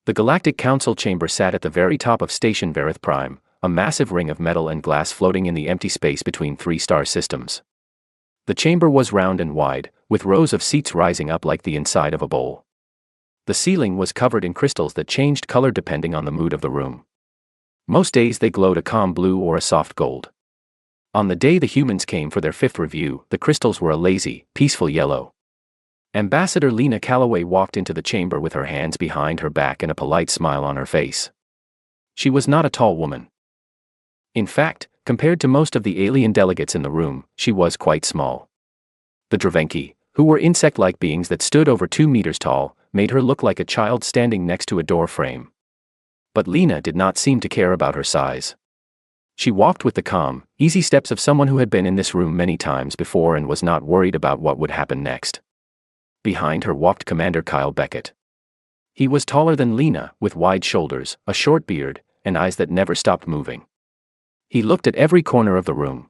The Galactic Council chamber sat at the very top of Station Verith Prime, a massive ring of metal and glass floating in the empty space between three star systems. The chamber was round and wide, with rows of seats rising up like the inside of a bowl. The ceiling was covered in crystals that changed color depending on the mood of the room. Most days they glowed a calm blue or a soft gold. On the day the humans came for their fifth review, the crystals were a lazy, peaceful yellow. Ambassador Lena Calloway walked into the chamber with her hands behind her back and a polite smile on her face. She was not a tall woman. In fact, compared to most of the alien delegates in the room, she was quite small. The Dravenki, who were insect-like beings that stood over 2 meters tall, made her look like a child standing next to a door frame. But Lena did not seem to care about her size. She walked with the calm, easy steps of someone who had been in this room many times before and was not worried about what would happen next. Behind her walked Commander Kyle Beckett. He was taller than Lena, with wide shoulders, a short beard, and eyes that never stopped moving. He looked at every corner of the room.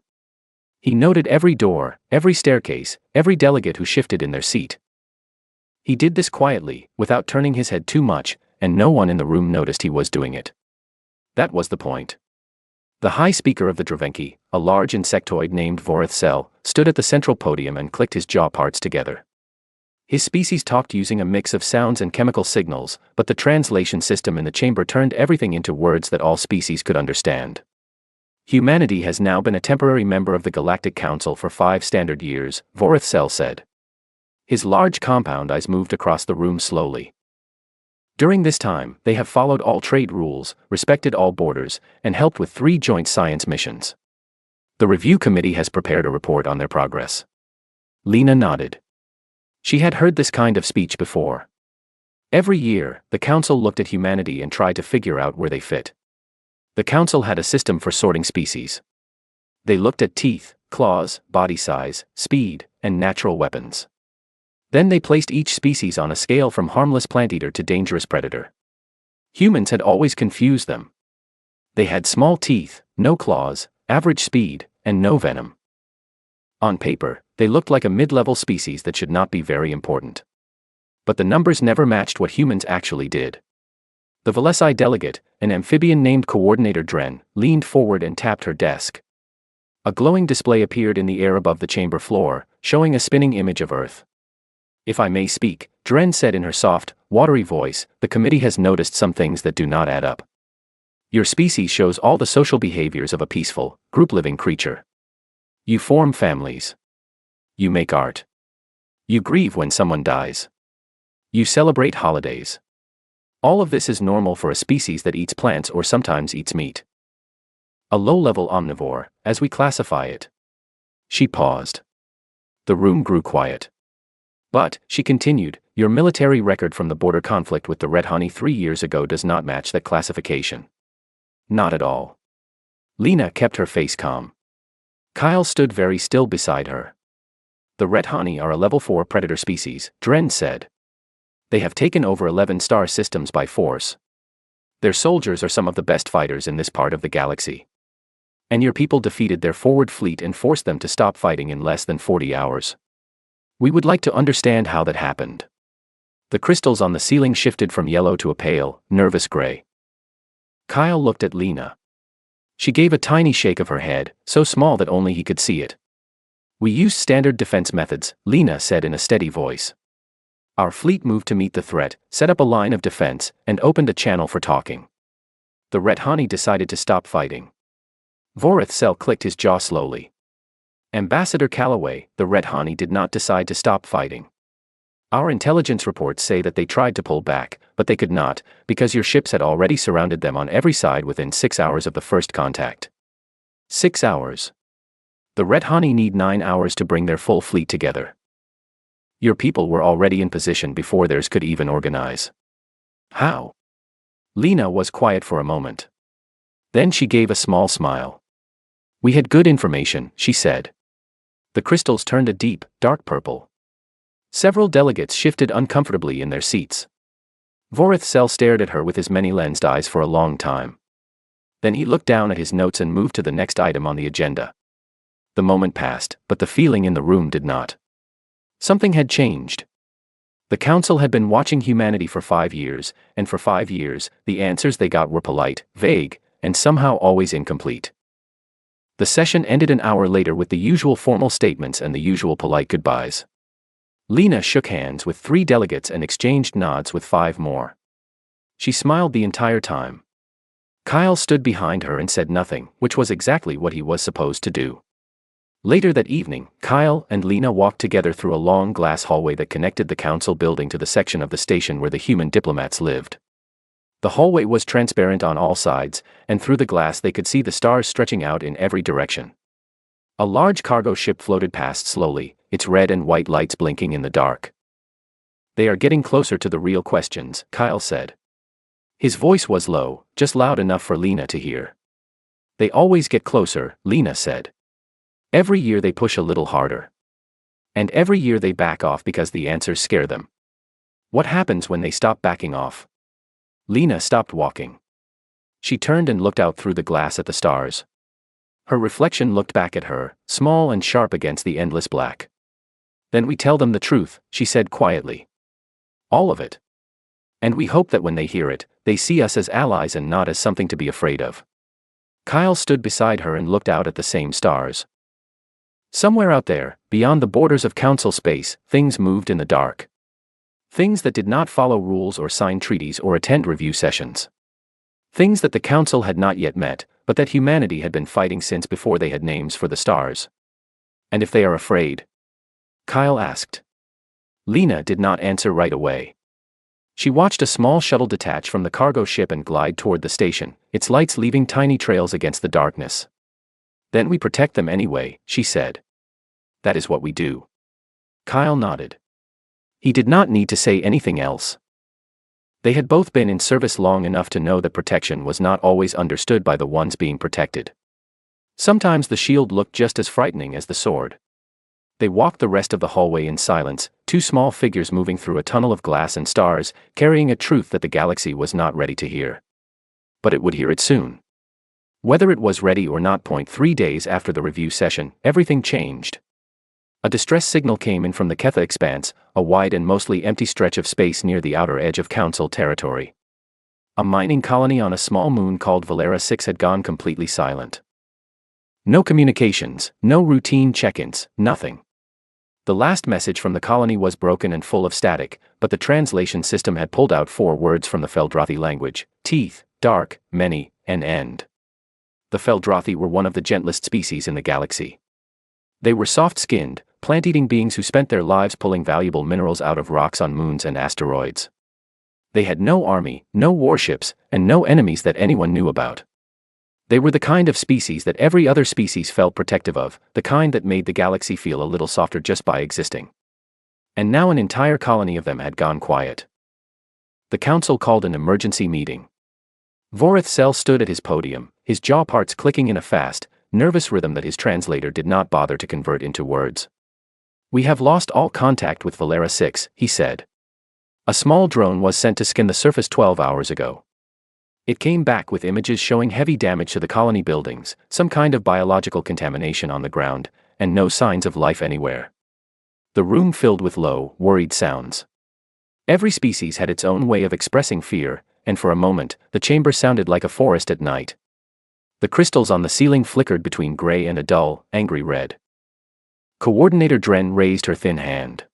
He noted every door, every staircase, every delegate who shifted in their seat. He did this quietly, without turning his head too much, and no one in the room noticed he was doing it. That was the point. The High Speaker of the Dravenki, a large insectoid named Vorith Cell, stood at the central podium and clicked his jaw parts together. His species talked using a mix of sounds and chemical signals, but the translation system in the chamber turned everything into words that all species could understand. Humanity has now been a temporary member of the Galactic Council for 5 standard years, Vorith Cell said. His large compound eyes moved across the room slowly. During this time, they have followed all trade rules, respected all borders, and helped with 3 joint science missions. The review committee has prepared a report on their progress. Lena nodded. She had heard this kind of speech before. Every year, the council looked at humanity and tried to figure out where they fit. The council had a system for sorting species. They looked at teeth, claws, body size, speed, and natural weapons. Then they placed each species on a scale from harmless plant eater to dangerous predator. Humans had always confused them. They had small teeth, no claws, average speed, and no venom. On paper, they looked like a mid-level species that should not be very important. But the numbers never matched what humans actually did. The Velesi delegate, an amphibian named Coordinator Dren, leaned forward and tapped her desk. A glowing display appeared in the air above the chamber floor, showing a spinning image of Earth. If I may speak, Dren said in her soft, watery voice, the committee has noticed some things that do not add up. Your species shows all the social behaviors of a peaceful, group-living creature. You form families. You make art. You grieve when someone dies. You celebrate holidays. All of this is normal for a species that eats plants or sometimes eats meat. A low-level omnivore, as we classify it. She paused. The room grew quiet. But, she continued, your military record from the border conflict with the Red Honey 3 years ago does not match that classification. Not at all. Lena kept her face calm. Kyle stood very still beside her. The Red Honey are a level 4 predator species, Dren said. They have taken over 11 star systems by force. Their soldiers are some of the best fighters in this part of the galaxy. And your people defeated their forward fleet and forced them to stop fighting in less than 40 hours. We would like to understand how that happened. The crystals on the ceiling shifted from yellow to a pale, nervous gray. Kyle looked at Lena. She gave a tiny shake of her head, so small that only he could see it. We used standard defense methods, Lena said in a steady voice. Our fleet moved to meet the threat, set up a line of defense, and opened a channel for talking. The Red Honey decided to stop fighting. Vorith Cell clicked his jaw slowly. Ambassador Calloway, the Red Honey did not decide to stop fighting. Our intelligence reports say that they tried to pull back, but they could not, because your ships had already surrounded them on every side within 6 hours of the first contact. 6 hours. The Red Honey need 9 hours to bring their full fleet together. Your people were already in position before theirs could even organize. How? Lena was quiet for a moment. Then she gave a small smile. We had good information, she said. The crystals turned a deep, dark purple. Several delegates shifted uncomfortably in their seats. Vorith Cell stared at her with his many-lensed eyes for a long time. Then he looked down at his notes and moved to the next item on the agenda. The moment passed, but the feeling in the room did not. Something had changed. The council had been watching humanity for 5 years, and for 5 years, the answers they got were polite, vague, and somehow always incomplete. The session ended an hour later with the usual formal statements and the usual polite goodbyes. Lena shook hands with 3 delegates and exchanged nods with 5 more. She smiled the entire time. Kyle stood behind her and said nothing, which was exactly what he was supposed to do. Later that evening, Kyle and Lena walked together through a long glass hallway that connected the council building to the section of the station where the human diplomats lived. The hallway was transparent on all sides, and through the glass they could see the stars stretching out in every direction. A large cargo ship floated past slowly, its red and white lights blinking in the dark. "They are getting closer to the real questions," Kyle said. His voice was low, just loud enough for Lena to hear. "They always get closer," Lena said. "Every year they push a little harder. And every year they back off because the answers scare them. What happens when they stop backing off?" Lena stopped walking. She turned and looked out through the glass at the stars. Her reflection looked back at her, small and sharp against the endless black. "Then we tell them the truth," she said quietly. "All of it. And we hope that when they hear it, they see us as allies and not as something to be afraid of." Kyle stood beside her and looked out at the same stars. Somewhere out there, beyond the borders of council space, things moved in the dark. Things that did not follow rules or sign treaties or attend review sessions. Things that the council had not yet met, but that humanity had been fighting since before they had names for the stars. "And if they are afraid?" Kyle asked. Lena did not answer right away. She watched a small shuttle detach from the cargo ship and glide toward the station, its lights leaving tiny trails against the darkness. "Then we protect them anyway," she said. "That is what we do." Kyle nodded. He did not need to say anything else. They had both been in service long enough to know that protection was not always understood by the ones being protected. Sometimes the shield looked just as frightening as the sword. They walked the rest of the hallway in silence, 2 small figures moving through a tunnel of glass and stars, carrying a truth that the galaxy was not ready to hear. But it would hear it soon. Whether it was ready or not. 3 days after the review session, everything changed. A distress signal came in from the Ketha expanse, a wide and mostly empty stretch of space near the outer edge of Council territory. A mining colony on a small moon called Valera 6 had gone completely silent. No communications, no routine check-ins, nothing. The last message from the colony was broken and full of static, but the translation system had pulled out 4 words from the Feldrathi language: teeth, dark, many, and end. The Feldrathi were one of the gentlest species in the galaxy. They were soft-skinned, plant-eating beings who spent their lives pulling valuable minerals out of rocks on moons and asteroids. They had no army, no warships, and no enemies that anyone knew about. They were the kind of species that every other species felt protective of, the kind that made the galaxy feel a little softer just by existing. And now an entire colony of them had gone quiet. The council called an emergency meeting. Vorith Sel stood at his podium, his jaw parts clicking in a fast, nervous rhythm that his translator did not bother to convert into words. "We have lost all contact with Valera 6, he said. "A small drone was sent to scan the surface 12 hours ago. It came back with images showing heavy damage to the colony buildings, some kind of biological contamination on the ground, and no signs of life anywhere." The room filled with low, worried sounds. Every species had its own way of expressing fear, and for a moment, the chamber sounded like a forest at night. The crystals on the ceiling flickered between gray and a dull, angry red. Coordinator Dren raised her thin hand.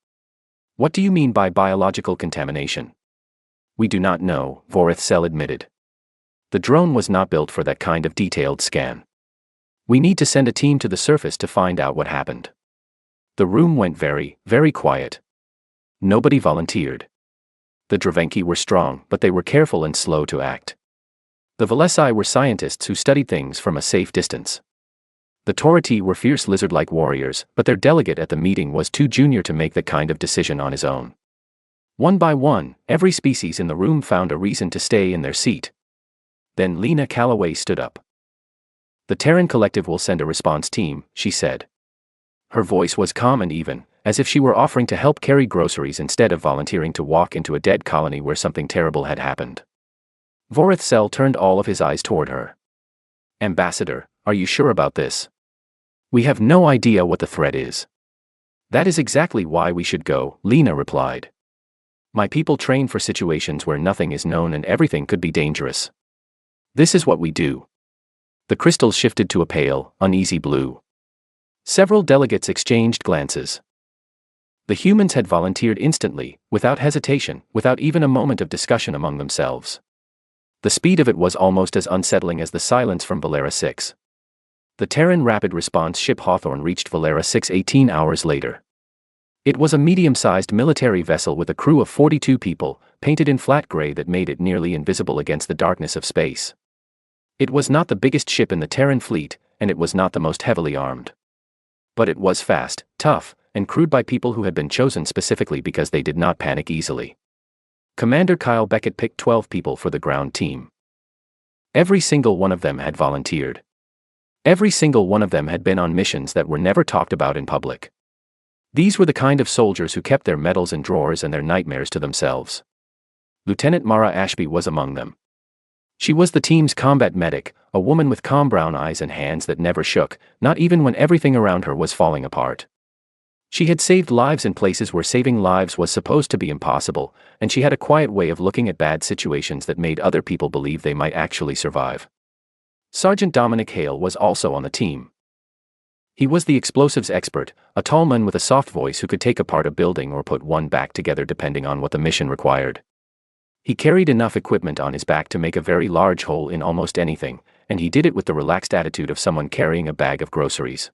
"What do you mean by biological contamination?" "We do not know," Vorith Sel admitted. "The drone was not built for that kind of detailed scan. We need to send a team to the surface to find out what happened." The room went very, very quiet. Nobody volunteered. The Dravenki were strong, but they were careful and slow to act. The Valesi were scientists who studied things from a safe distance. The Torati were fierce lizard-like warriors, but their delegate at the meeting was too junior to make that kind of decision on his own. One by one, every species in the room found a reason to stay in their seat. Then Lena Calloway stood up. "The Terran Collective will send a response team," she said. Her voice was calm and even, as if she were offering to help carry groceries instead of volunteering to walk into a dead colony where something terrible had happened. Vorith Sel turned all of his eyes toward her. "Ambassador, are you sure about this? We have no idea what the threat is." "That is exactly why we should go," Lena replied. My people train for situations where nothing is known and everything could be dangerous. This is what we do. The crystals shifted to a pale, uneasy blue. Several delegates exchanged glances. The humans had volunteered instantly, without hesitation, without even a moment of discussion among themselves. The speed of it was almost as unsettling as the silence from Valera 6. The Terran Rapid Response ship Hawthorne reached Valera 6 18 hours later. It was a medium-sized military vessel with a crew of 42 people, painted in flat gray that made it nearly invisible against the darkness of space. It was not the biggest ship in the Terran fleet, and it was not the most heavily armed. But it was fast, tough, and crewed by people who had been chosen specifically because they did not panic easily. Commander Kyle Beckett picked 12 people for the ground team. Every single one of them had volunteered. Every single one of them had been on missions that were never talked about in public. These were the kind of soldiers who kept their medals in drawers and their nightmares to themselves. Lieutenant Mara Ashby was among them. She was the team's combat medic, a woman with calm brown eyes and hands that never shook, not even when everything around her was falling apart. She had saved lives in places where saving lives was supposed to be impossible, and she had a quiet way of looking at bad situations that made other people believe they might actually survive. Sergeant Dominic Hale was also on the team. He was the explosives expert, a tall man with a soft voice who could take apart a building or put one back together depending on what the mission required. He carried enough equipment on his back to make a very large hole in almost anything, and he did it with the relaxed attitude of someone carrying a bag of groceries.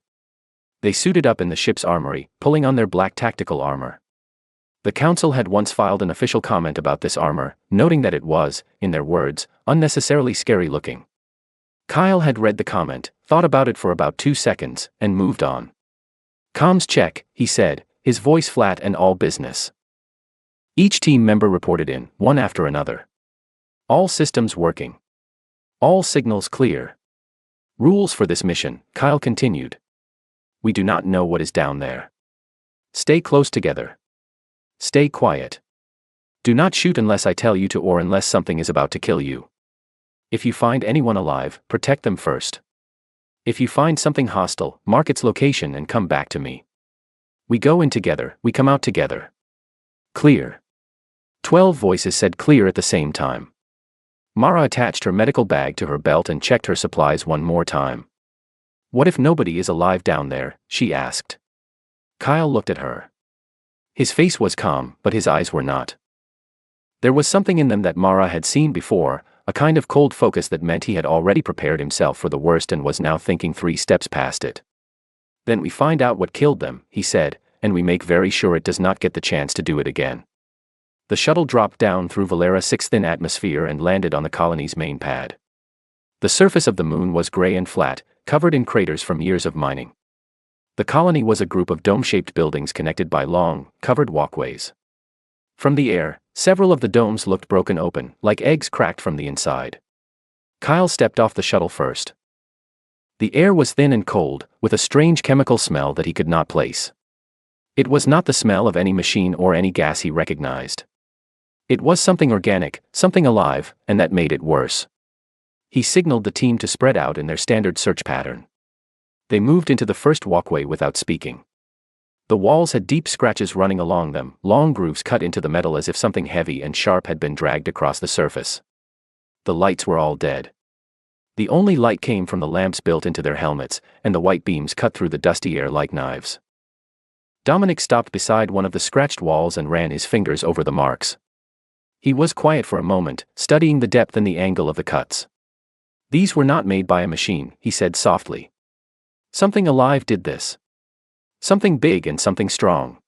They suited up in the ship's armory, pulling on their black tactical armor. The council had once filed an official comment about this armor, noting that it was, in their words, unnecessarily scary looking. Kyle had read the comment, thought about it for about 2 seconds, and moved on. "Comms check," he said, his voice flat and all business. Each team member reported in, one after another. All systems working. All signals clear. "Rules for this mission," Kyle continued. "We do not know what is down there. Stay close together. Stay quiet. Do not shoot unless I tell you to or unless something is about to kill you. If you find anyone alive, protect them first. If you find something hostile, mark its location and come back to me. We go in together, we come out together. Clear." 12 voices said clear at the same time. Mara attached her medical bag to her belt and checked her supplies one more time. "What if nobody is alive down there?" she asked. Kyle looked at her. His face was calm, but his eyes were not. There was something in them that Mara had seen before, a kind of cold focus that meant he had already prepared himself for the worst and was now thinking 3 steps past it. "Then we find out what killed them," he said, "and we make very sure it does not get the chance to do it again." The shuttle dropped down through Valera 6's thin atmosphere and landed on the colony's main pad. The surface of the moon was gray and flat, covered in craters from years of mining. The colony was a group of dome-shaped buildings connected by long, covered walkways. From the air, several of the domes looked broken open, like eggs cracked from the inside. Kyle stepped off the shuttle first. The air was thin and cold, with a strange chemical smell that he could not place. It was not the smell of any machine or any gas he recognized. It was something organic, something alive, and that made it worse. He signaled the team to spread out in their standard search pattern. They moved into the first walkway without speaking. The walls had deep scratches running along them, long grooves cut into the metal as if something heavy and sharp had been dragged across the surface. The lights were all dead. The only light came from the lamps built into their helmets, and the white beams cut through the dusty air like knives. Dominic stopped beside one of the scratched walls and ran his fingers over the marks. He was quiet for a moment, studying the depth and the angle of the cuts. "These were not made by a machine," he said softly. "Something alive did this. Something big and something strong."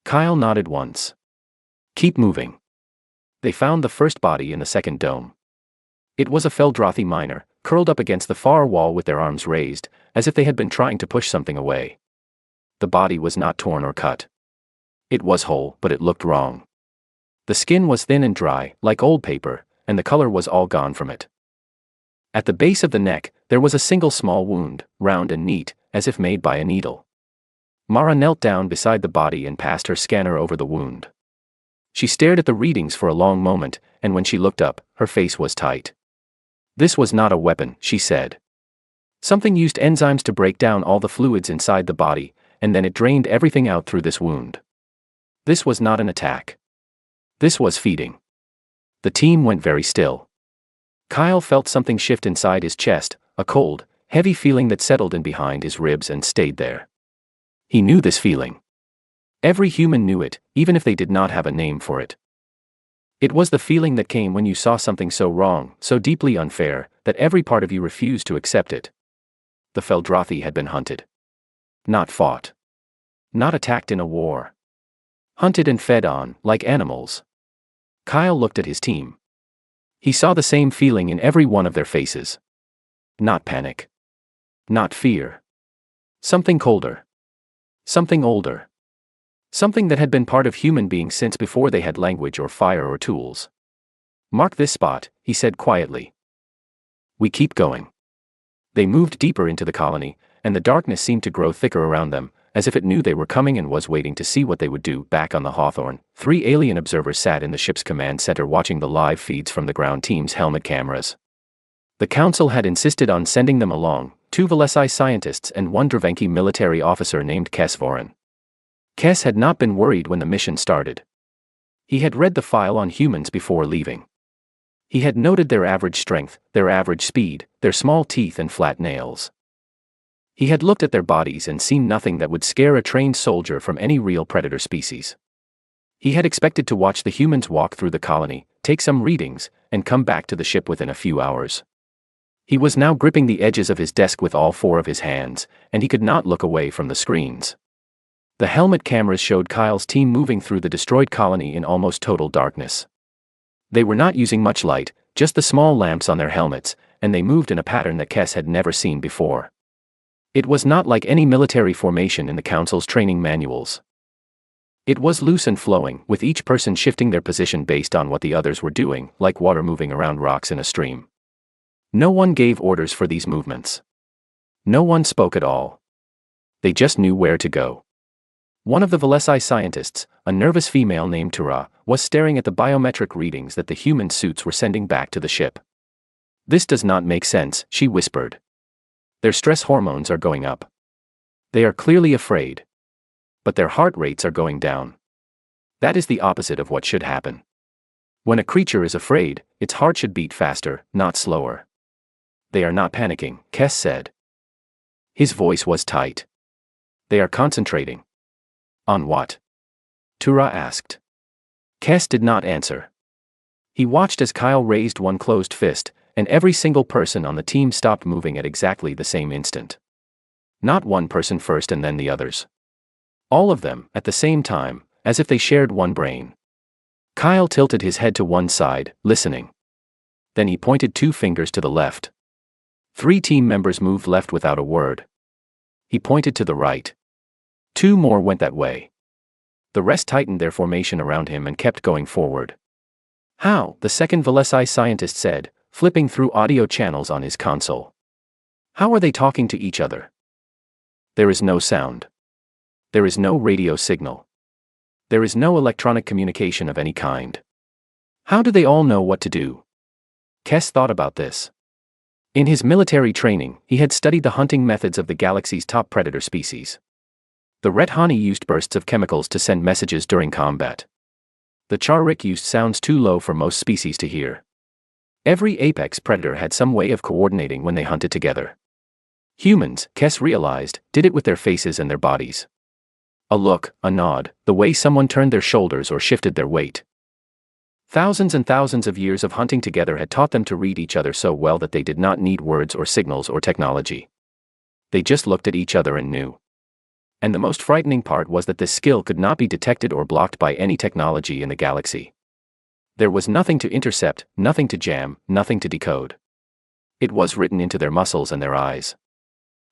Kyle nodded once. "Keep moving." They found the first body in the second dome. It was a Feldrothy miner, curled up against the far wall with their arms raised, as if they had been trying to push something away. The body was not torn or cut. It was whole, but it looked wrong. The skin was thin and dry, like old paper, and the color was all gone from it. At the base of the neck, there was a single small wound, round and neat, as if made by a needle. Mara knelt down beside the body and passed her scanner over the wound. She stared at the readings for a long moment, and when she looked up, her face was tight. "This was not a weapon," she said. "Something used enzymes to break down all the fluids inside the body, and then it drained everything out through this wound. This was not an attack. This was feeding. The team went very still. Kyle felt something shift inside his chest, a cold, heavy feeling that settled in behind his ribs and stayed there. He knew this feeling. Every human knew it, even if they did not have a name for it. It was the feeling that came when you saw something so wrong, so deeply unfair, that every part of you refused to accept it. The Feldrothi had been hunted. Not fought. Not attacked in a war. Hunted and fed on, like animals. Kyle looked at his team. He saw the same feeling in every one of their faces. Not panic. Not fear. Something colder. Something older. Something that had been part of human beings since before they had language or fire or tools. "Mark this spot," he said quietly. "We keep going." They moved deeper into the colony, and the darkness seemed to grow thicker around them, as if it knew they were coming and was waiting to see what they would do. Back on the Hawthorne, 3 alien observers sat in the ship's command center watching the live feeds from the ground team's helmet cameras. The council had insisted on sending them along, 2 Velesi scientists and 1 Dravenki military officer named Kes Voren. Kes had not been worried when the mission started. He had read the file on humans before leaving. He had noted their average strength, their average speed, their small teeth and flat nails. He had looked at their bodies and seen nothing that would scare a trained soldier from any real predator species. He had expected to watch the humans walk through the colony, take some readings, and come back to the ship within a few hours. He was now gripping the edges of his desk with all 4 of his hands, and he could not look away from the screens. The helmet cameras showed Kyle's team moving through the destroyed colony in almost total darkness. They were not using much light, just the small lamps on their helmets, and they moved in a pattern that Kes had never seen before. It was not like any military formation in the Council's training manuals. It was loose and flowing, with each person shifting their position based on what the others were doing, like water moving around rocks in a stream. No one gave orders for these movements. No one spoke at all. They just knew where to go. One of the Velesi scientists, a nervous female named Tura, was staring at the biometric readings that the human suits were sending back to the ship. "This does not make sense," she whispered. "Their stress hormones are going up. They are clearly afraid. But their heart rates are going down. That is the opposite of what should happen. When a creature is afraid, its heart should beat faster, not slower." "They are not panicking," Kes said. His voice was tight. "They are concentrating." "On what?" Tura asked. Kes did not answer. He watched as Kyle raised one closed fist, and every single person on the team stopped moving at exactly the same instant. Not one person first and then the others. All of them, at the same time, as if they shared one brain. Kyle tilted his head to one side, listening. Then he pointed 2 fingers to the left. 3 team members moved left without a word. He pointed to the right. 2 more went that way. The rest tightened their formation around him and kept going forward. "How?" the second Velesi scientist said, flipping through audio channels on his console. "How are they talking to each other?" "There is no sound. There is no radio signal. There is no electronic communication of any kind. How do they all know what to do?" Kes thought about this. In his military training, he had studied the hunting methods of the galaxy's top predator species. The Rethani used bursts of chemicals to send messages during combat. The Charik used sounds too low for most species to hear. Every apex predator had some way of coordinating when they hunted together. Humans, Kes realized, did it with their faces and their bodies. A look, a nod, the way someone turned their shoulders or shifted their weight. Thousands and thousands of years of hunting together had taught them to read each other so well that they did not need words or signals or technology. They just looked at each other and knew. And the most frightening part was that this skill could not be detected or blocked by any technology in the galaxy. There was nothing to intercept, nothing to jam, nothing to decode. It was written into their muscles and their eyes.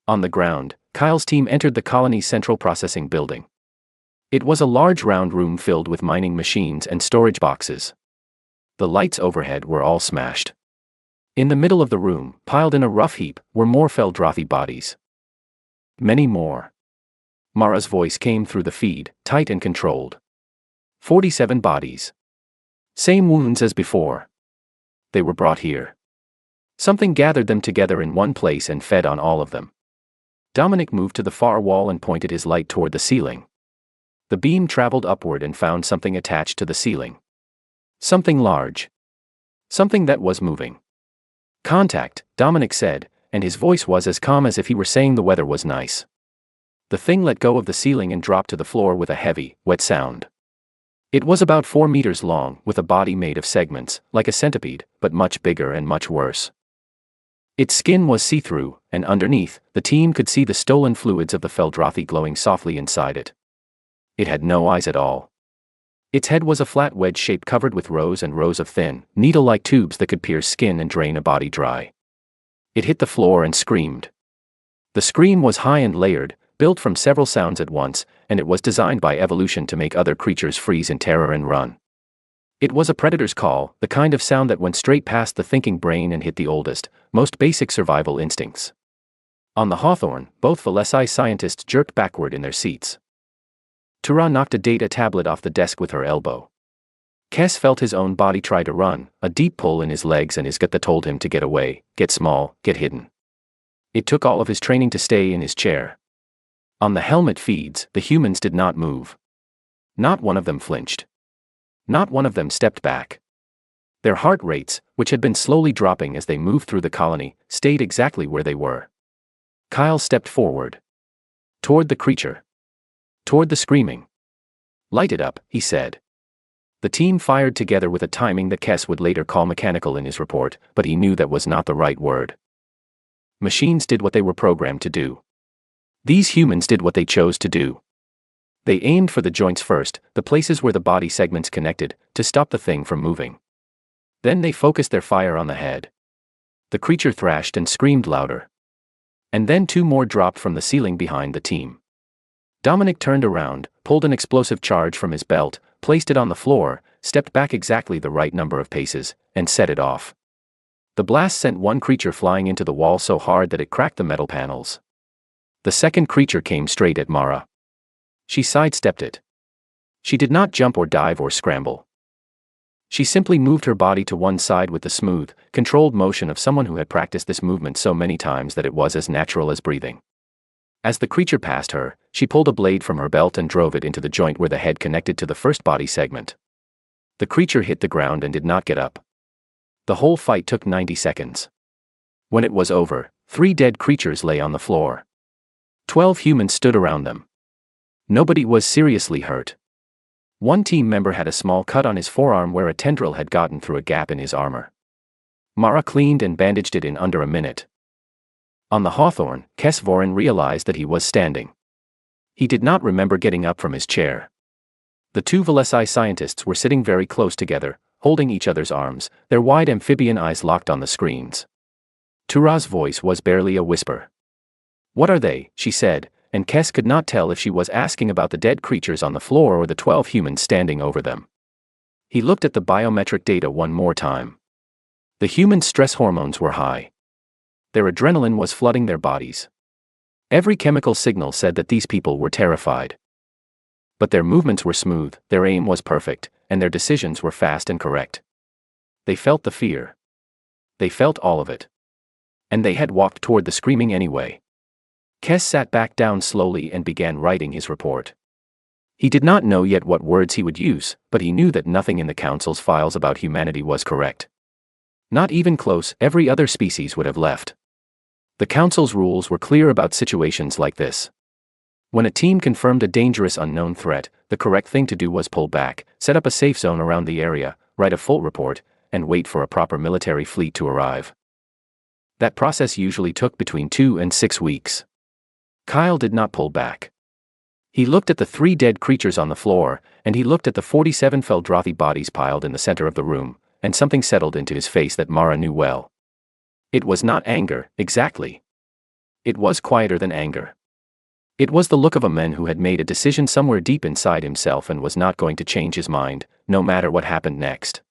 On the ground, Kyle's team entered the colony's central processing building. It was a large round room filled with mining machines and storage boxes. The lights overhead were all smashed. In the middle of the room, piled in a rough heap, were more Feldrothi bodies. Many more. Mara's voice came through the feed, tight and controlled. 47 bodies. Same wounds as before. They were brought here. Something gathered them together in one place and fed on all of them. Dominic moved to the far wall and pointed his light toward the ceiling. The beam traveled upward and found something attached to the ceiling. Something large. Something that was moving. Contact, Dominic said, and his voice was as calm as if he were saying the weather was nice. The thing let go of the ceiling and dropped to the floor with a heavy, wet sound. It was about 4 meters long, with a body made of segments, like a centipede, but much bigger and much worse. Its skin was see-through, and underneath, the team could see the stolen fluids of the Feldrothy glowing softly inside it. It had no eyes at all. Its head was a flat wedge shape covered with rows and rows of thin, needle-like tubes that could pierce skin and drain a body dry. It hit the floor and screamed. The scream was high and layered, built from several sounds at once, and it was designed by evolution to make other creatures freeze in terror and run. It was a predator's call, the kind of sound that went straight past the thinking brain and hit the oldest, most basic survival instincts. On the Hawthorne, both HFY scientists jerked backward in their seats. Tura knocked a data tablet off the desk with her elbow. Kes felt his own body try to run, a deep pull in his legs and his gut that told him to get away, get small, get hidden. It took all of his training to stay in his chair. On the helmet feeds, the humans did not move. Not one of them flinched. Not one of them stepped back. Their heart rates, which had been slowly dropping as they moved through the colony, stayed exactly where they were. Kyle stepped forward. Toward the creature. Toward the screaming. "Light it up," he said. The team fired together with a timing that Kes would later call mechanical in his report, but he knew that was not the right word. Machines did what they were programmed to do. These humans did what they chose to do. They aimed for the joints first, the places where the body segments connected, to stop the thing from moving. Then they focused their fire on the head. The creature thrashed and screamed louder. And then 2 more dropped from the ceiling behind the team. Dominic turned around, pulled an explosive charge from his belt, placed it on the floor, stepped back exactly the right number of paces, and set it off. The blast sent one creature flying into the wall so hard that it cracked the metal panels. The second creature came straight at Mara. She sidestepped it. She did not jump or dive or scramble. She simply moved her body to one side with the smooth, controlled motion of someone who had practiced this movement so many times that it was as natural as breathing. As the creature passed her, she pulled a blade from her belt and drove it into the joint where the head connected to the first body segment. The creature hit the ground and did not get up. The whole fight took 90 seconds. When it was over, 3 dead creatures lay on the floor. 12 humans stood around them. Nobody was seriously hurt. One team member had a small cut on his forearm where a tendril had gotten through a gap in his armor. Mara cleaned and bandaged it in under a minute. On the Hawthorne, Kes Voren realized that he was standing. He did not remember getting up from his chair. The 2 HFY scientists were sitting very close together, holding each other's arms, their wide amphibian eyes locked on the screens. Tura's voice was barely a whisper. "What are they?" she said, and Kes could not tell if she was asking about the dead creatures on the floor or the 12 humans standing over them. He looked at the biometric data one more time. The human stress hormones were high. Their adrenaline was flooding their bodies. Every chemical signal said that these people were terrified. But their movements were smooth, their aim was perfect, and their decisions were fast and correct. They felt the fear. They felt all of it. And they had walked toward the screaming anyway. Kes sat back down slowly and began writing his report. He did not know yet what words he would use, but he knew that nothing in the Council's files about humanity was correct. Not even close, every other species would have left. The Council's rules were clear about situations like this. When a team confirmed a dangerous unknown threat, the correct thing to do was pull back, set up a safe zone around the area, write a full report, and wait for a proper military fleet to arrive. That process usually took between 2 and 6 weeks. Kyle did not pull back. He looked at the 3 dead creatures on the floor, and he looked at the 47 Feldrothy bodies piled in the center of the room, and something settled into his face that Mara knew well. It was not anger, exactly. It was quieter than anger. It was the look of a man who had made a decision somewhere deep inside himself and was not going to change his mind, no matter what happened next.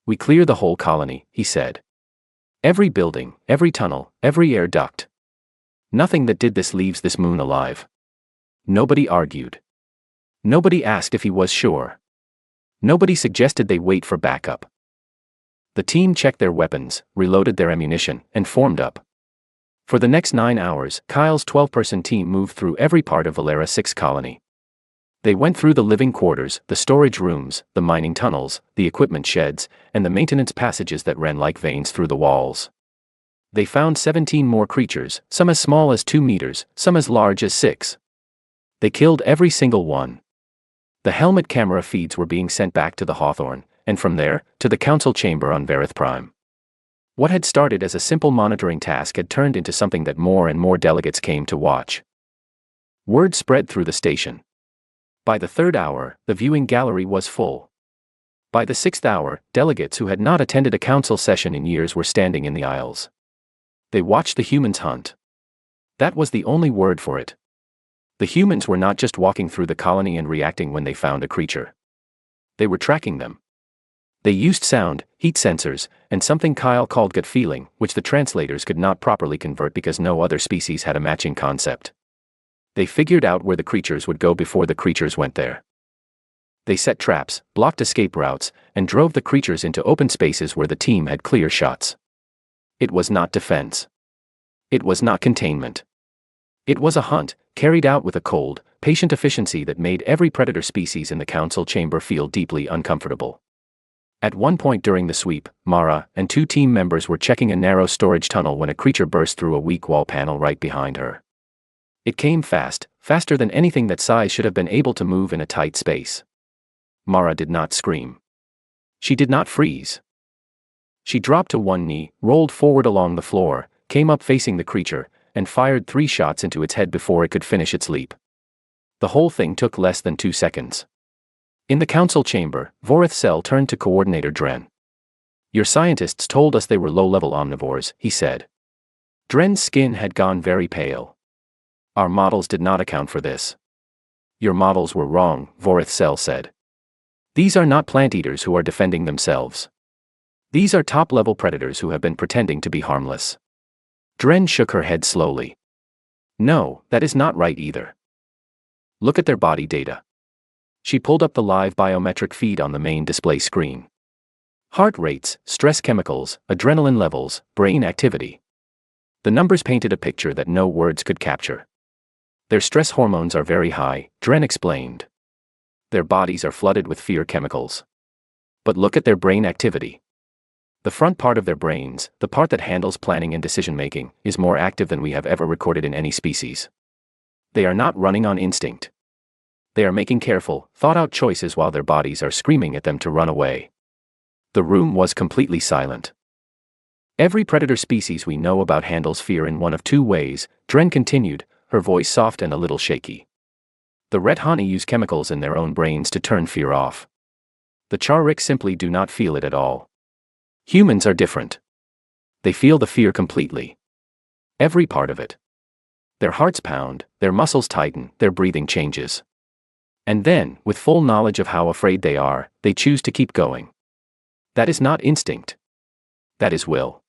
"We clear the whole colony," he said. "Every building, every tunnel, every air duct. Nothing that did this leaves this moon alive." Nobody argued. Nobody asked if he was sure. Nobody suggested they wait for backup. The team checked their weapons, reloaded their ammunition, and formed up. For the next 9 hours, Kyle's 12-person team moved through every part of Valera 6 colony. They went through the living quarters, the storage rooms, the mining tunnels, the equipment sheds, and the maintenance passages that ran like veins through the walls. They found 17 more creatures, some as small as 2 meters, some as large as 6. They killed every single one. The helmet camera feeds were being sent back to the Hawthorne, and from there, to the council chamber on Verith Prime. What had started as a simple monitoring task had turned into something that more and more delegates came to watch. Word spread through the station. By the 3rd hour, the viewing gallery was full. By the 6th hour, delegates who had not attended a council session in years were standing in the aisles. They watched the humans hunt. That was the only word for it. The humans were not just walking through the colony and reacting when they found a creature. They were tracking them. They used sound, heat sensors, and something Kyle called gut feeling, which the translators could not properly convert because no other species had a matching concept. They figured out where the creatures would go before the creatures went there. They set traps, blocked escape routes, and drove the creatures into open spaces where the team had clear shots. It was not defense. It was not containment. It was a hunt, carried out with a cold, patient efficiency that made every predator species in the council chamber feel deeply uncomfortable. At one point during the sweep, Mara and 2 team members were checking a narrow storage tunnel when a creature burst through a weak wall panel right behind her. It came fast, faster than anything that size should have been able to move in a tight space. Mara did not scream. She did not freeze. She dropped to one knee, rolled forward along the floor, came up facing the creature, and fired 3 shots into its head before it could finish its leap. The whole thing took less than 2 seconds. In the council chamber, Vorith Cell turned to Coordinator Dren. "Your scientists told us they were low-level omnivores," he said. Dren's skin had gone very pale. "Our models did not account for this." "Your models were wrong," Vorith Cell said. "These are not plant-eaters who are defending themselves. These are top-level predators who have been pretending to be harmless." Dren shook her head slowly. "No, that is not right either. Look at their body data." She pulled up the live biometric feed on the main display screen. Heart rates, stress chemicals, adrenaline levels, brain activity. The numbers painted a picture that no words could capture. "Their stress hormones are very high," Dren explained. "Their bodies are flooded with fear chemicals. But look at their brain activity. The front part of their brains, the part that handles planning and decision-making, is more active than we have ever recorded in any species. They are not running on instinct. They are making careful, thought-out choices while their bodies are screaming at them to run away." The room was completely silent. "Every predator species we know about handles fear in one of 2 ways," Dren continued, her voice soft and a little shaky. "The Ret Hani use chemicals in their own brains to turn fear off. The Charrik simply do not feel it at all. Humans are different. They feel the fear completely. Every part of it. Their hearts pound, their muscles tighten, their breathing changes. And then, with full knowledge of how afraid they are, they choose to keep going. That is not instinct. That is will."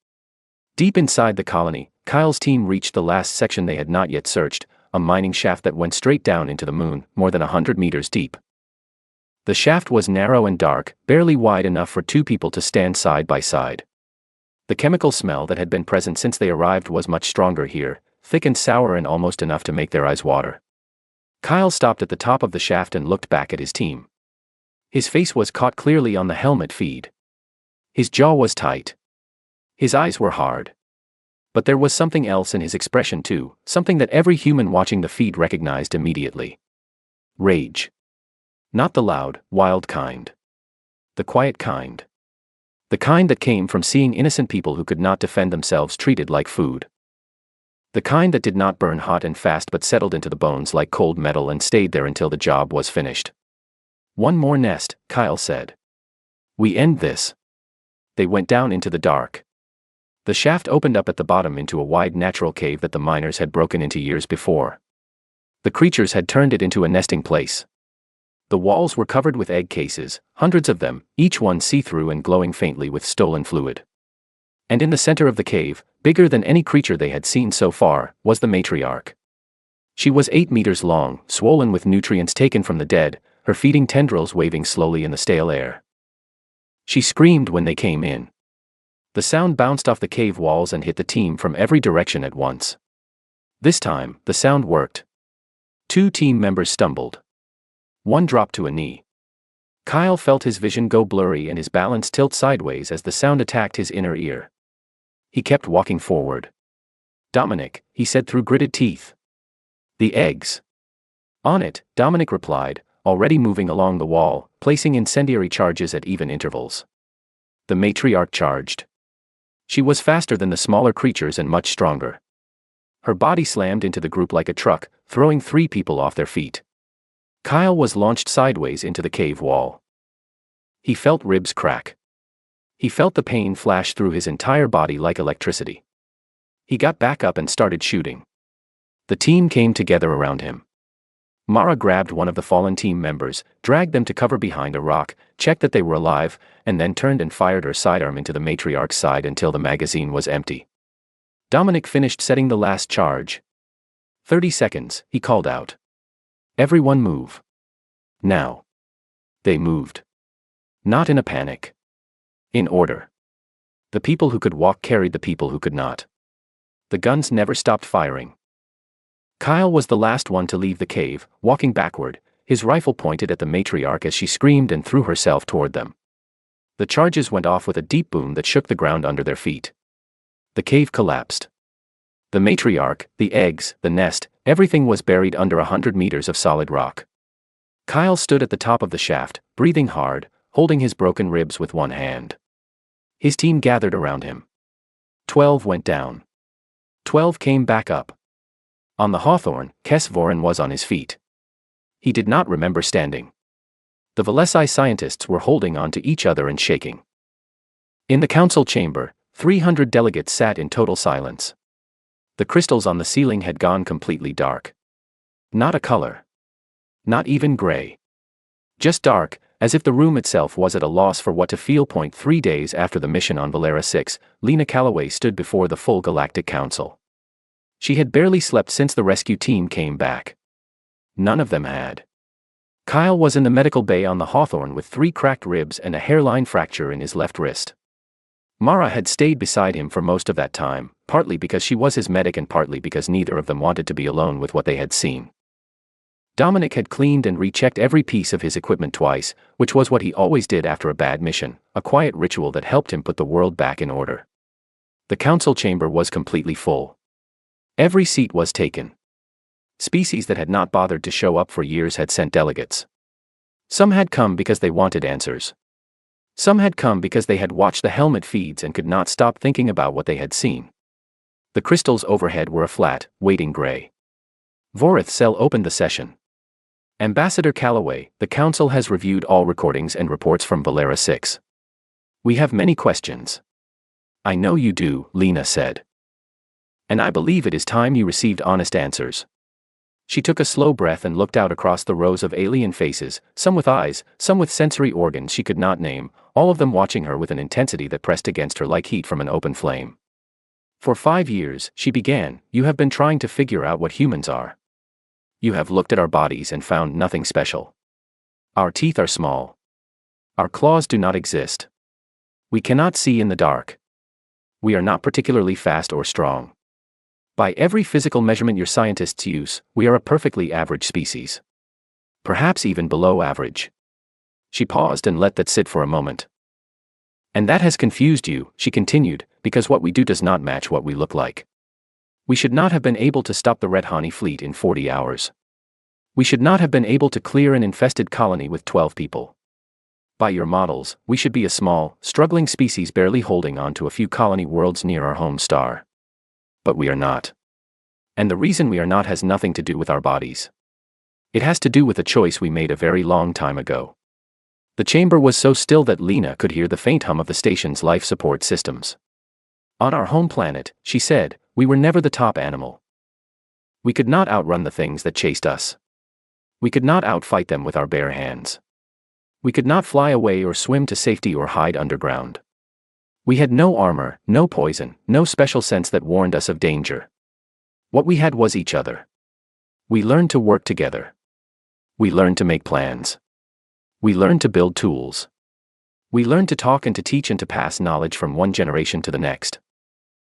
Deep inside the colony, Kyle's team reached the last section they had not yet searched, a mining shaft that went straight down into the moon, more than 100 meters deep. The shaft was narrow and dark, barely wide enough for 2 people to stand side by side. The chemical smell that had been present since they arrived was much stronger here, thick and sour and almost enough to make their eyes water. Kyle stopped at the top of the shaft and looked back at his team. His face was caught clearly on the helmet feed. His jaw was tight. His eyes were hard. But there was something else in his expression too, something that every human watching the feed recognized immediately. Rage. Not the loud, wild kind. The quiet kind. The kind that came from seeing innocent people who could not defend themselves treated like food. The kind that did not burn hot and fast but settled into the bones like cold metal and stayed there until the job was finished. "One more nest," Kyle said. "We end this." They went down into the dark. The shaft opened up at the bottom into a wide natural cave that the miners had broken into years before. The creatures had turned it into a nesting place. The walls were covered with egg cases, hundreds of them, each one see-through and glowing faintly with stolen fluid. And in the center of the cave, bigger than any creature they had seen so far, was the matriarch. She was 8 meters long, swollen with nutrients taken from the dead, her feeding tendrils waving slowly in the stale air. She screamed when they came in. The sound bounced off the cave walls and hit the team from every direction at once. This time, the sound worked. 2 team members stumbled. One dropped to a knee. Kyle felt his vision go blurry and his balance tilt sideways as the sound attacked his inner ear. He kept walking forward. "Dominic," he said through gritted teeth. "The eggs." "On it," Dominic replied, already moving along the wall, placing incendiary charges at even intervals. The matriarch charged. She was faster than the smaller creatures and much stronger. Her body slammed into the group like a truck, throwing 3 people off their feet. Kyle was launched sideways into the cave wall. He felt ribs crack. He felt the pain flash through his entire body like electricity. He got back up and started shooting. The team came together around him. Mara grabbed one of the fallen team members, dragged them to cover behind a rock, checked that they were alive, and then turned and fired her sidearm into the matriarch's side until the magazine was empty. Dominic finished setting the last charge. 30 seconds, he called out. "Everyone move. Now." They moved. Not in a panic. In order. The people who could walk carried the people who could not. The guns never stopped firing. Kyle was the last one to leave the cave, walking backward, his rifle pointed at the matriarch as she screamed and threw herself toward them. The charges went off with a deep boom that shook the ground under their feet. The cave collapsed. The matriarch, the eggs, the nest, everything was buried under 100 meters of solid rock. Kyle stood at the top of the shaft, breathing hard, holding his broken ribs with one hand. His team gathered around him. 12 went down. 12 came back up. On the Hawthorne, Kes Voren was on his feet. He did not remember standing. The Velesi scientists were holding on to each other and shaking. In the council chamber, 300 delegates sat in total silence. The crystals on the ceiling had gone completely dark. Not a color. Not even gray. Just dark, as if the room itself was at a loss for what to feel. 3 days after the mission on Valera 6, Lena Calloway stood before the full Galactic Council. She had barely slept since the rescue team came back. None of them had. Kyle was in the medical bay on the Hawthorne with 3 cracked ribs and a hairline fracture in his left wrist. Mara had stayed beside him for most of that time, partly because she was his medic and partly because neither of them wanted to be alone with what they had seen. Dominic had cleaned and rechecked every piece of his equipment twice, which was what he always did after a bad mission, a quiet ritual that helped him put the world back in order. The council chamber was completely full. Every seat was taken. Species that had not bothered to show up for years had sent delegates. Some had come because they wanted answers. Some had come because they had watched the helmet feeds and could not stop thinking about what they had seen. The crystals overhead were a flat, waiting gray. Vorith Cell opened the session. "Ambassador Calloway, the Council has reviewed all recordings and reports from Valera 6. We have many questions." "I know you do," Lena said. "And I believe it is time you received honest answers." She took a slow breath and looked out across the rows of alien faces, some with eyes, some with sensory organs she could not name, all of them watching her with an intensity that pressed against her like heat from an open flame. "For 5 years," she began, "you have been trying to figure out what humans are. You have looked at our bodies and found nothing special. Our teeth are small. Our claws do not exist. We cannot see in the dark. We are not particularly fast or strong. By every physical measurement your scientists use, we are a perfectly average species. Perhaps even below average." She paused and let that sit for a moment. "And that has confused you," she continued, "because what we do does not match what we look like. We should not have been able to stop the Red Hani fleet in 40 hours. We should not have been able to clear an infested colony with 12 people. By your models, we should be a small, struggling species barely holding on to a few colony worlds near our home star. But we are not. And the reason we are not has nothing to do with our bodies. It has to do with a choice we made a very long time ago." The chamber was so still that Lena could hear the faint hum of the station's life support systems. "On our home planet," she said, "we were never the top animal. We could not outrun the things that chased us. We could not outfight them with our bare hands. We could not fly away or swim to safety or hide underground. We had no armor, no poison, no special sense that warned us of danger. What we had was each other. We learned to work together. We learned to make plans. We learned to build tools. We learned to talk and to teach and to pass knowledge from one generation to the next.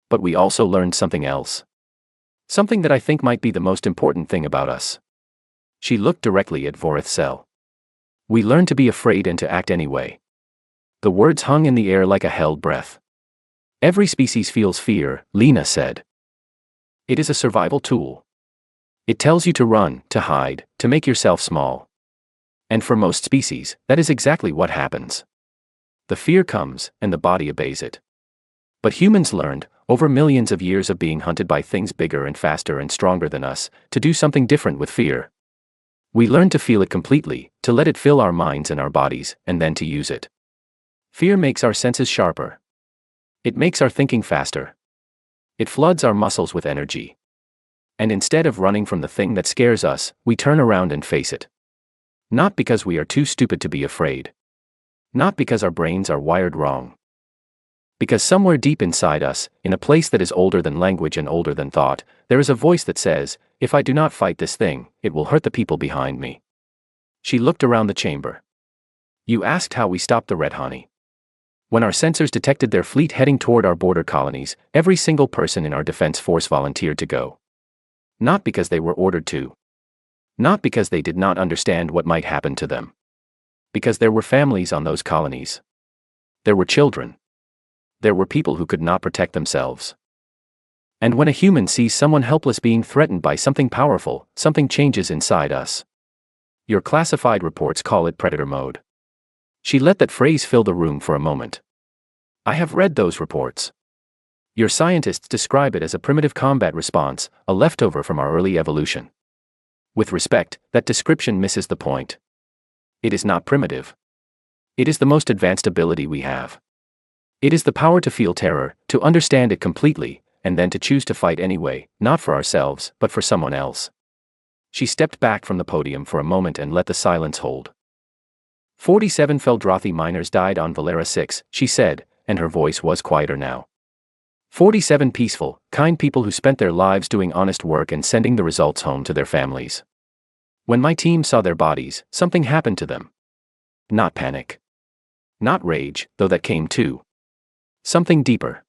But we also learned something else. Something that I think might be the most important thing about us." She looked directly at Vorith Cell. We learn to be afraid and to act anyway. The words hung in the air like a held breath. Every species feels fear, Lena said. It is a survival tool. It tells you to run, to hide, to make yourself small. And for most species, that is exactly what happens. The fear comes, and the body obeys it. But humans learned, over millions of years of being hunted by things bigger and faster and stronger than us, to do something different with fear. We learned to feel it completely, to let it fill our minds and our bodies, and then to use it. Fear makes our senses sharper. It makes our thinking faster. It floods our muscles with energy. And instead of running from the thing that scares us, we turn around and face it. Not because we are too stupid to be afraid. Not because our brains are wired wrong. Because somewhere deep inside us, in a place that is older than language and older than thought, there is a voice that says, if I do not fight this thing, it will hurt the people behind me. She looked around the chamber. You asked how we stopped the red honey. When our sensors detected their fleet heading toward our border colonies, every single person in our defense force volunteered to go. Not because they were ordered to. Not because they did not understand what might happen to them. Because there were families on those colonies. There were children. There were people who could not protect themselves. And when a human sees someone helpless being threatened by something powerful, something changes inside us. Your classified reports call it predator mode. She let that phrase fill the room for a moment. I have read those reports. Your scientists describe it as a primitive combat response, a leftover from our early evolution. With respect, that description misses the point. It is not primitive. It is the most advanced ability we have. It is the power to feel terror, to understand it completely, and then to choose to fight anyway, not for ourselves, but for someone else. She stepped back from the podium for a moment and let the silence hold. 47 Feldrothi miners died on Valera 6, she said, and her voice was quieter now. 47 peaceful, kind people who spent their lives doing honest work and sending the results home to their families. When my team saw their bodies, something happened to them. Not panic. Not rage, though that came too. Something deeper.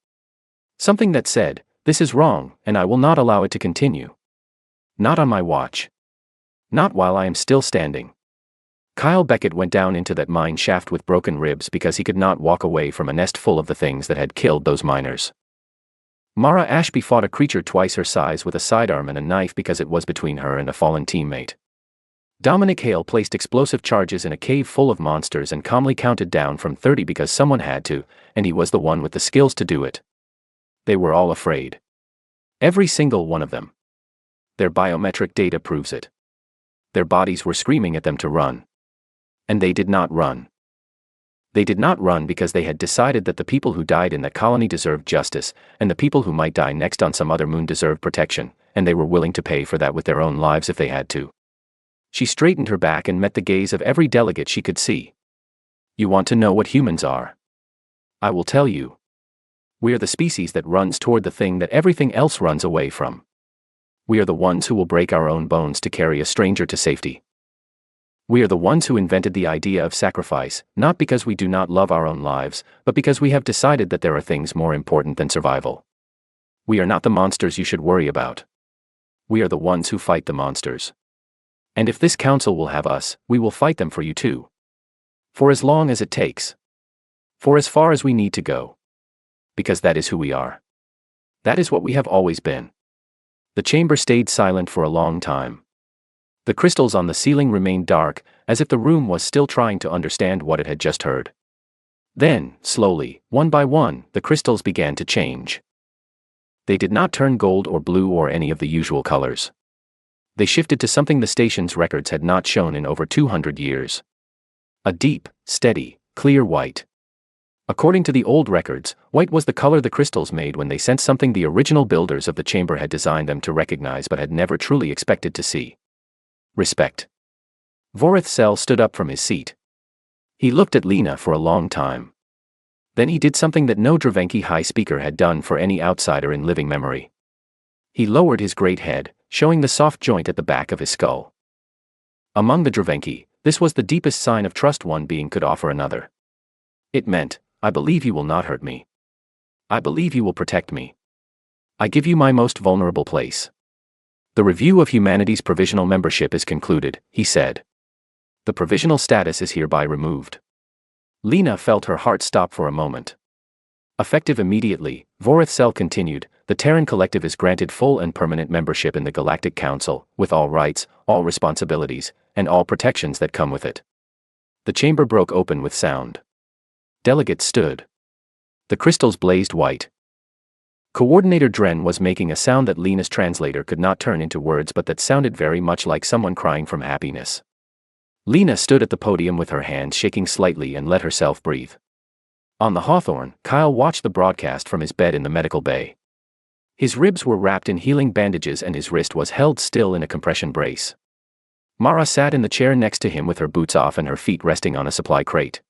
Something that said, this is wrong, and I will not allow it to continue. Not on my watch. Not while I am still standing. Kyle Beckett went down into that mine shaft with broken ribs because he could not walk away from a nest full of the things that had killed those miners. Mara Ashby fought a creature twice her size with a sidearm and a knife because it was between her and a fallen teammate. Dominic Hale placed explosive charges in a cave full of monsters and calmly counted down from 30 because someone had to, and he was the one with the skills to do it. They were all afraid. Every single one of them. Their biometric data proves it. Their bodies were screaming at them to run. And they did not run. They did not run because they had decided that the people who died in that colony deserved justice, and the people who might die next on some other moon deserved protection, and they were willing to pay for that with their own lives if they had to. She straightened her back and met the gaze of every delegate she could see. You want to know what humans are? I will tell you. We are the species that runs toward the thing that everything else runs away from. We are the ones who will break our own bones to carry a stranger to safety. We are the ones who invented the idea of sacrifice, not because we do not love our own lives, but because we have decided that there are things more important than survival. We are not the monsters you should worry about. We are the ones who fight the monsters. And if this council will have us, we will fight them for you too. For as long as it takes. For as far as we need to go. Because that is who we are. That is what we have always been. The chamber stayed silent for a long time. The crystals on the ceiling remained dark, as if the room was still trying to understand what it had just heard. Then, slowly, one by one, the crystals began to change. They did not turn gold or blue or any of the usual colors. They shifted to something the station's records had not shown in over 200 years. A deep, steady, clear white. According to the old records, white was the color the crystals made when they sensed something the original builders of the chamber had designed them to recognize but had never truly expected to see. Respect. Vorith Sel stood up from his seat. He looked at Lena for a long time. Then he did something that no Dravenki High Speaker had done for any outsider in living memory. He lowered his great head, showing the soft joint at the back of his skull. Among the Dravenki, this was the deepest sign of trust one being could offer another. It meant, I believe you will not hurt me. I believe you will protect me. I give you my most vulnerable place. The review of humanity's provisional membership is concluded, he said. The provisional status is hereby removed. Lena felt her heart stop for a moment. Effective immediately, Vorith Cell continued, the Terran Collective is granted full and permanent membership in the Galactic Council, with all rights, all responsibilities, and all protections that come with it. The chamber broke open with sound. Delegates stood. The crystals blazed white. Coordinator Dren was making a sound that Lena's translator could not turn into words but that sounded very much like someone crying from happiness. Lena stood at the podium with her hands shaking slightly and let herself breathe. On the Hawthorne, Kyle watched the broadcast from his bed in the medical bay. His ribs were wrapped in healing bandages and his wrist was held still in a compression brace. Mara sat in the chair next to him with her boots off and her feet resting on a supply crate.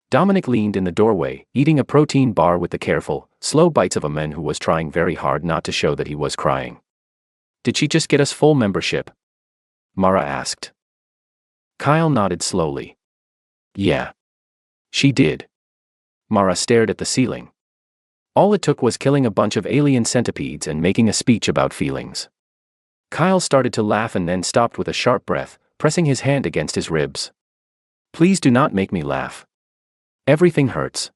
Dominic leaned in the doorway, eating a protein bar with the careful, slow bites of a man who was trying very hard not to show that he was crying. "Did she just get us full membership?" Mara asked. Kyle nodded slowly. "Yeah. She did." Mara stared at the ceiling. All it took was killing a bunch of alien centipedes and making a speech about feelings. Kyle started to laugh and then stopped with a sharp breath, pressing his hand against his ribs. "Please do not make me laugh. Everything hurts."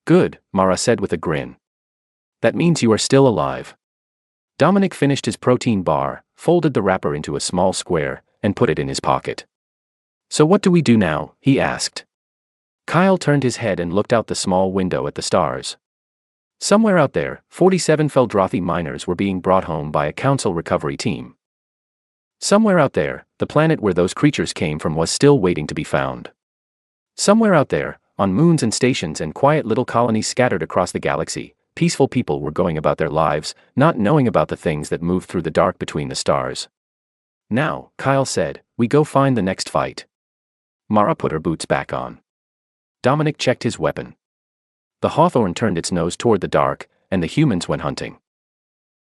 "Good," Mara said with a grin. "That means you are still alive." Dominic finished his protein bar, folded the wrapper into a small square, and put it in his pocket. "So what do we do now?" he asked. Kyle turned his head and looked out the small window at the stars. Somewhere out there, 47 Feldrothi miners were being brought home by a council recovery team. Somewhere out there, the planet where those creatures came from was still waiting to be found. Somewhere out there, on moons and stations and quiet little colonies scattered across the galaxy, peaceful people were going about their lives, not knowing about the things that moved through the dark between the stars. "Now," Kyle said, "we go find the next fight." Mara put her boots back on. Dominic checked his weapon. The Hawthorne turned its nose toward the dark, and the humans went hunting.